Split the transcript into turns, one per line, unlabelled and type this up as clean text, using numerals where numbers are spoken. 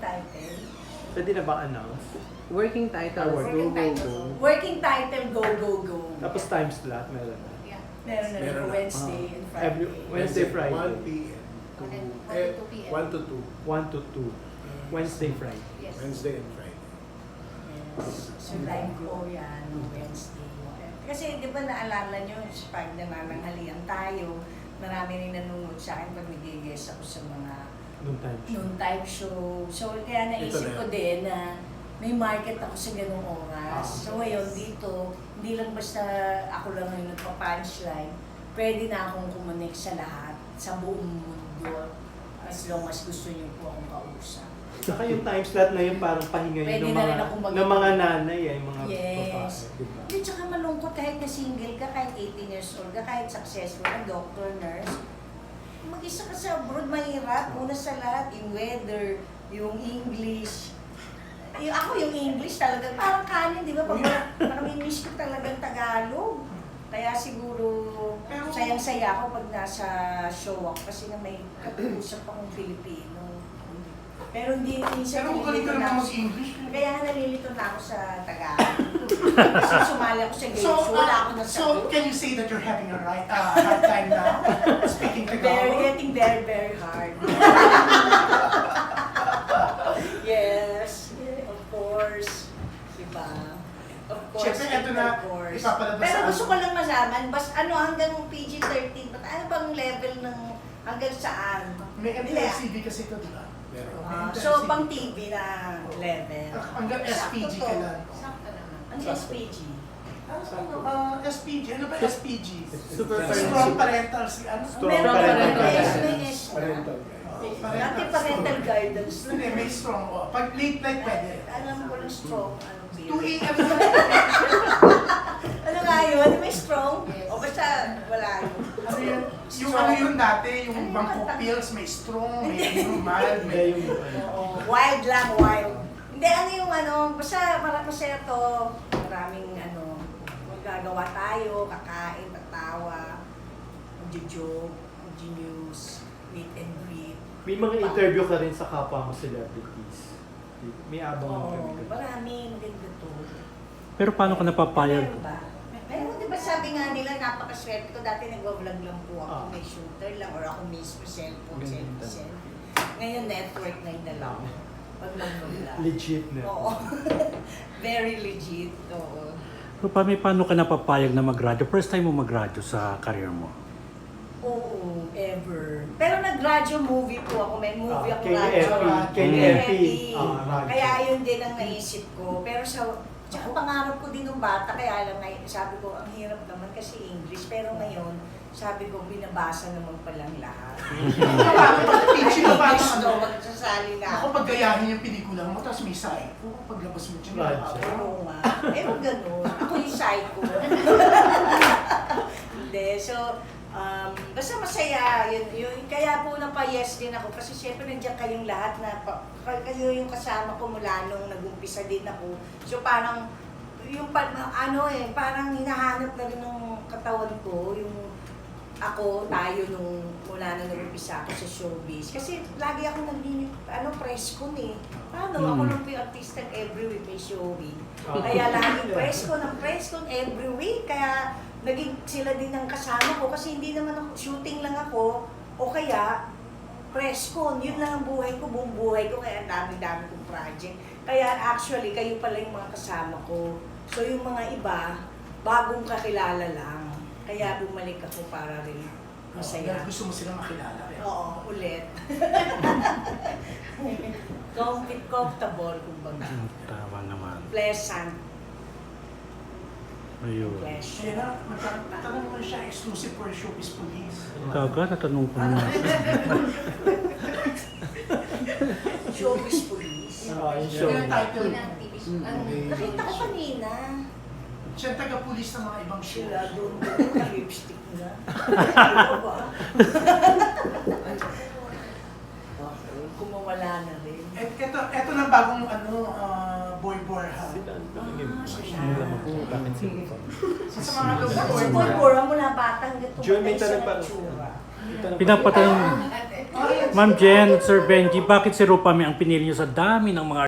title?
Pwede na ba announce?
Working title,
Working
Go, Go, Go.
Working title, Go, Go, Go.
Tapos time slot, meron na.
Yeah.
Meron na
Meron na.
Wednesday and Friday.
Wednesday, Friday.
1 p.m.
1 to 2 p.m.
1 to 2.
1 to 2. Wednesday, Friday.
Yes.
Wednesday and Friday.
Yes. So live po yan, Wednesday. Kasi di ba naalala nyo, pag nanananghalian tayo, marami rin nanonood sa akin pag nag-guest ako sa mga noontime show. So kaya naisip ko din na may market ako sa ganung oras. So ngayon dito, hindi lang basta ako lang yung nagpa-punchline, pwede na akong kumonek sa lahat, sa buong mundo, as long as gusto niyo po akong kausap.
Saka yung time slot na yun parang pahinga
Pwede
yun ng
na rin
mga,
akong
ng mga nanay, yung mga
Yes.
babae. Diba?
Hindi, tsaka malungkot kahit na single ka, kahit 18 years old ka, kahit successful na doctor, nurse. Mag-isa ka sa abroad, mahirap. Una sa lahat, yung weather, yung English. Yung English talaga, parang kanin, di ba? Parang miss ko talagang Tagalog. Kaya siguro, sayang-saya ako pag nasa show ako kasi na may katusap akong Filipino. Pero hindi, minsan
Pero kung
nalilito
ka
na
naman
ako.
mag-English.
Kaya nalilito na ako sa Tagalog. Kasi sumali ako sa games, wala ako na
So, can you say that you're having a hard time now? Speaking Tagalog?
Getting very, very hard. Yes, of course. Diba? Of course,
Siyempre, ito na,
of course.
ipapalabas
Pero
sa
gusto ko lang malaman, ano hanggang PG-13, ano bang level ng hanggang saan?
May MTSCB kasi ito, di ba?
Meron.
So, pang TV na level.
Hanggang SPG ka lang.
Sakto naman.
Ano yung SPG?
SPG, ano ba SPG?
Super
Strong parental, ano?
Strong
Meron
parental
ba?
guidance.
May S na.
Parental.
Dati parental guidance.
Hindi, may strong. Pag late night, pwede.
Alam ko lang strong.
2 a.m.
Ano nga yun? May strong?
Yes.
O basta wala yun.
Ano yun? Yung ano yun dati, yung Bangkok pills, may strong, may mild, may...
Hindi yung
Oo, wild lang, wild. Hindi, ano yung ano, basta masaya to. Maraming ano, magagawa tayo, kakain, tatawa, magjo-joke, magjo-news, meet and greet.
May mga interview ka rin sa kapwa mo celebrities. May abang
Oo,
kami.
marami, maganda to.
Pero paano ka napapayag?
Meron ba? Meron, di ba sabi nga nila, napakaswerte ko. Dati nag-vlog lang po ako,
Ah.
may shooter lang, or ako mismo, cellphone,
Ganun
selfie. Ngayon, network na yung dalawa. Pag mag-vlog.
Legit na.
Oo. Very legit. Oo.
So, paano ka napapayag na mag-radyo? First time mo mag-radyo sa career mo?
Oo, ever. Pero nag-radyo movie po ako. May movie ako
KNP.
radyo.
KNP.
KNP. Kaya yun din ang naisip ko. Pero tsaka pangarap ko din ng bata. Kaya lang sabi ko, ang hirap naman kasi English. Pero ngayon, sabi ko, binabasa naman palang lahat.
Teaching mo pa
English
ano?
daw, magsasali na
Ako pag gayahin yung pelikula mo, tapos may sign. Paglabas mo dyan,
Radyo.
Oo nga. Eh, wag ganun. Ako yung psycho. Hindi. So, basta masaya. Yun, kaya po napayes din ako. Kasi syempre nandiyan kayong lahat na kayo yung kasama ko mula nung nag-umpisa din ako. So parang, parang hinahanap na rin ng katawan ko, yung tayo nung mula nung nag-umpisa ako sa showbiz. Kasi lagi ako press con eh. Paano? Ako lang po yung artista every week may showbiz. Kaya lagi press con every week. Kaya naging sila din ang kasama ko kasi hindi naman ako, shooting lang ako o kaya press con. Yun lang ang buhay ko, buong buhay ko. Kaya ang dami-dami kong project. Kaya actually, kayo pala yung mga kasama ko. So yung mga iba, bagong kakilala lang. Kaya bumalik ako para rin masaya.
Gusto mo silang makilala rin.
Oo, ulit. Comfortable, kumbaga.
Tawa naman.
Pleasant.
Ayun.
Pleasure.
Kaya magtanong mo siya, exclusive for Showbiz Police.
Gaga, natanong ko na.
Showbiz Police.
Yung show.
Yung title
Yun ang TV show.
Nakita ko kanina.
siya ang taga-pulis ng mga ibang show.
Sila doon lipstick na. Ano ba? Kumawala na rin.
Ito na bagong Boy Borja.
Bakit sila?
Sa mga loob
Si Boy Bora mula batang gato.
Jun, may tanong pa.
Tsura.
Pinapatanong. Ma'am Jen, Sir Benji, bakit si Rupami ang pinili niyo sa dami ng mga